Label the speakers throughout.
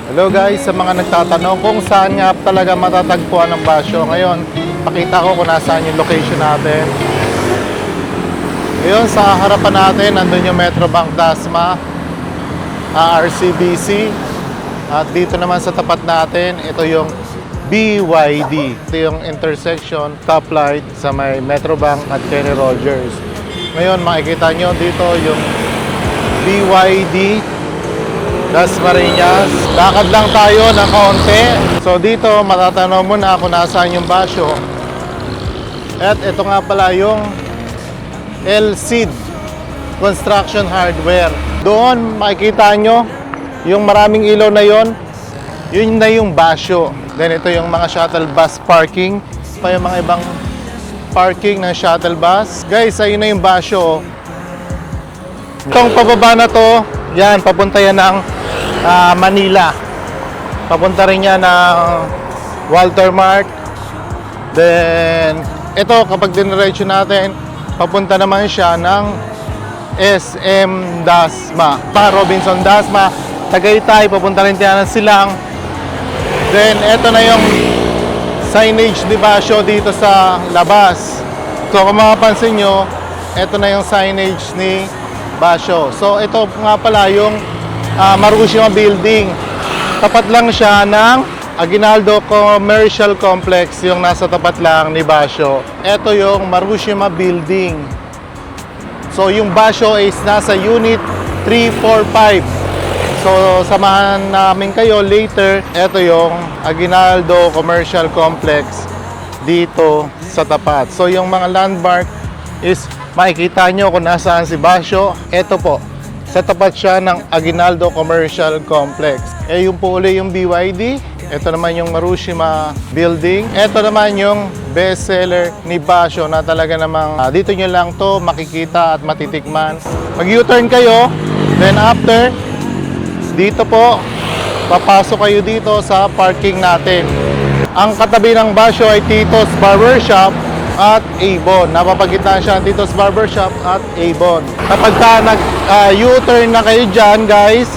Speaker 1: Hello guys, sa mga nagtatanong kung saan nga talaga matatagpuan ang Basyo. Ngayon, pakita ko kung nasaan yung location natin. Ngayon, sa harapan natin, nandun yung Metrobank Dasma, RCBC. At dito naman sa tapat natin, ito yung BYD. Ito yung intersection, stoplight sa may Metrobank at Kenny Rogers. Ngayon, makikita nyo dito yung BYD Dasmariñas. Lakad lang tayo ng kaunti. So dito, matatanong mo na kung nasaan yung Basyo. At ito nga pala yung LCID Construction Hardware. Doon makikita nyo yung maraming ilaw na yon. Yun na yung Basyo. Then ito yung mga shuttle bus parking. Pa yung mga ibang parking ng shuttle bus. Guys, ayun na yung Basyo. Itong pababa na to, yan, papunta yan ng Manila. Papunta rin yan ng Walter Mart. Then, ito kapag diniretso natin, papunta naman siya ng SM Dasma. Robinson Dasma, Tagaytay, papunta rin yan ng Silang. Then, ito na yung signage ni Basyo dito sa labas. So, kung mapapansin nyo, ito na yung signage ni Basyo. So, ito nga pala yung Marushima Building. Tapat lang siya ng Aguinaldo Commercial Complex, yung nasa tapat lang ni Basyo. Ito yung Marushima Building. So yung Basyo is nasa Unit 345. So samahan namin kayo later. Ito yung Aguinaldo Commercial Complex dito sa tapat. So yung mga landmark is makikita nyo kung nasaan si Basyo. Ito po, sa tapat siya ng Aguinaldo Commercial Complex. Yung po uli yung BYD. Ito naman yung Marushima Building. Ito naman yung bestseller ni Basyo na talaga namang dito nyo lang to makikita at matitikman. Mag-U-turn kayo. Then after, dito po, papasok kayo dito sa parking natin. Ang katabi ng Basyo ay Tito's Barbershop at Avon. Napapagitnaan siya Tito's Barbershop at Avon. Kapag ka nag-U-turn na kayo dyan, guys,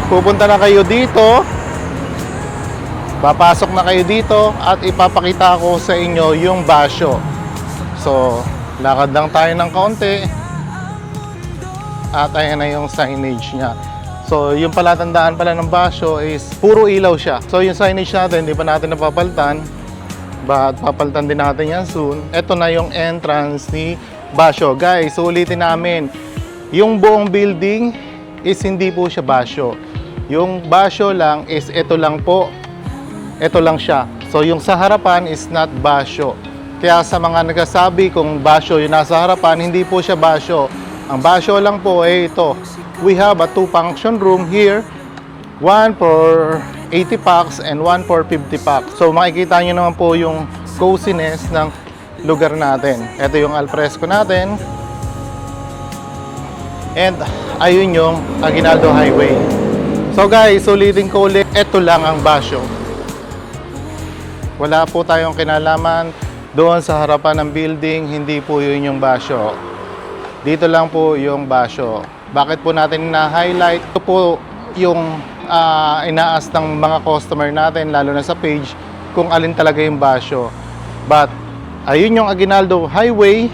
Speaker 1: pupunta na kayo dito, papasok na kayo dito at ipapakita ko sa inyo yung Basyo. So, lakad lang tayo ng kaunti at ayan na yung signage niya. So, yung palatandaan pala ng Basyo is puro ilaw siya. So, yung signage natin, hindi pa natin napapalitan. But papalitan din natin yan soon. Ito na yung entrance ni Basyo. Guys, ulitin namin. Yung buong building is hindi po siya Basyo. Yung Basyo lang is ito lang po. Ito lang siya. So yung sa harapan is not Basyo. Kaya sa mga nagsasabi kung Basyo yung nasa harapan, hindi po siya Basyo. Ang Basyo lang po ay ito. We have a 2-function room here. One for 80 packs and one for 50 packs. So makikita nyo naman po yung coziness ng lugar natin. Ito yung alfresco natin. And ayun yung Aguinaldo Highway. So guys, ulitin ko ulit, ito lang ang Basyo. Wala po tayong kinalaman doon sa harapan ng building, hindi po yun yung Basyo. Dito lang po yung Basyo. Bakit po natin na-highlight? Ito po yung inaas ng mga customer natin, lalo na sa page, kung alin talaga yung Basyo. But ayun yung Aguinaldo Highway.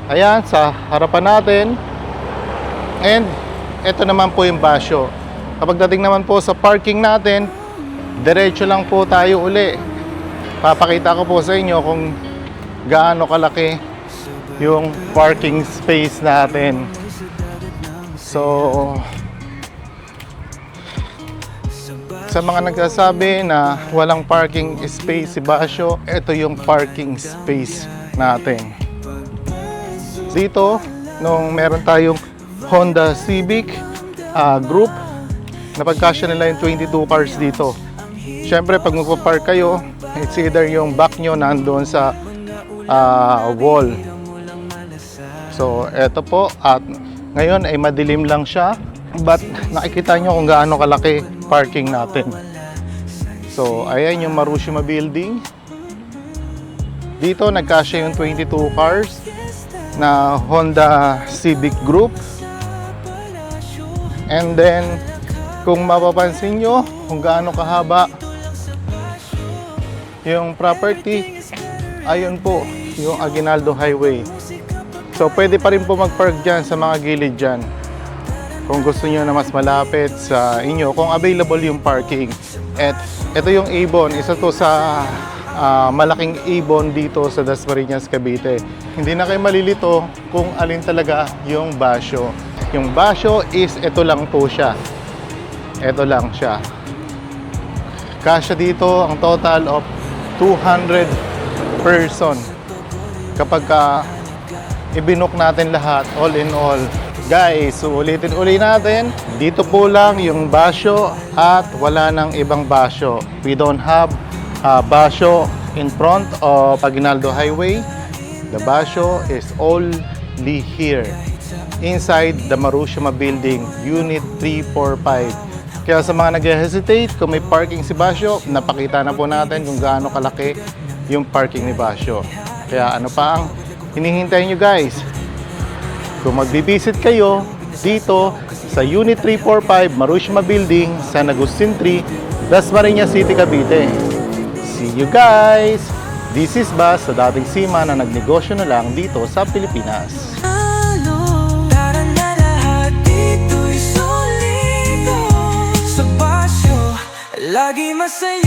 Speaker 1: Ayan, sa harapan natin. And ito naman po yung Basyo. Kapag dating naman po sa parking natin, diretso lang po tayo uli. Papakita ko po sa inyo kung gaano kalaki yung parking space natin. So sa mga nagsasabi na walang parking space si Basyo, ito yung parking space natin. Dito, nung meron tayong Honda Civic group, napagkasya nila yung 22 cars dito. Siyempre, pag magpa-park kayo, it's either yung back nyo nandoon sa wall. So, eto po. At ngayon ay madilim lang siya. But nakikita nyo kung gaano kalaki parking natin. So, ayan yung Marushima Building. Dito, nagkasya yung 22 cars na Honda Civic Group. And then, Kung mapapansin nyo kung gaano kahaba yung property, ayun po yung Aguinaldo Highway. So pwede pa rin po mag-park dyan sa mga gilid dyan kung gusto nyo na mas malapit sa inyo, kung available yung parking. At ito yung ibon, isa to sa malaking ibon dito sa Dasmariñas, Cavite. Hindi na kayo malilito kung alin talaga yung basyo. Yung basyo is ito lang po siya. Ito lang siya. Kasya dito ang total of 200 person. Kapag ibinok natin lahat, all in all. Guys, so ulitin natin. Dito po lang yung basyo at wala nang ibang basyo. We don't have basyo in front of Aguinaldo Highway. The basyo is only here inside the Marushima Building, Unit 345. Kaya sa mga nag-hesitate, kung may parking si Basyo, napakita na po natin kung gaano kalaki yung parking ni Basyo. Kaya ano pa ang hinihintay nyo guys? Kung magbibisit kayo dito sa Unit 345, Marushima Building, San Agustin 3, Dasmariñas City, Cavite. See you guys! This is Bas, sa dating seaman na nagnegosyo na lang dito sa Pilipinas.
Speaker 2: Lagi masaya.